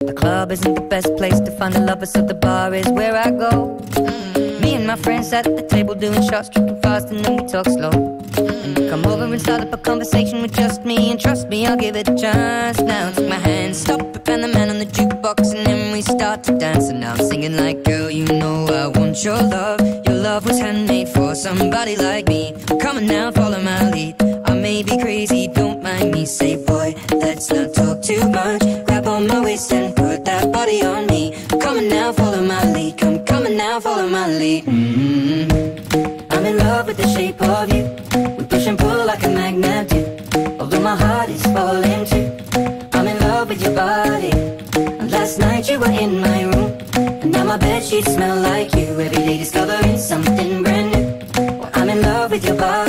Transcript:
The club isn't the best place to find a lover, so the bar is where I go. Me and my friends at the table doing shots, tripping fast, and then we talk slow. Come over and start up a conversation with just me, and trust me, I'll give it a chance. Now take my hand, stop it, and the man on the jukebox, and then we start to dance. And now I'm singing like, girl, you know I want your love. Your love was handmade for somebody like me. Come on now, follow my lead. I may be crazy, don't mind me. Say, boy, let's not talk too much. Grab on my waist and put that body on me. Come on now, follow my lead. Come on now, follow my lead. I'm in love with the shape of you. We push and pull like a magnet do. Although my heart is falling too. I'm in love with your body. And last night you were in my room, and now my bedsheets smell like you. Every day discovering something brand new. Well, I'm in love with your body.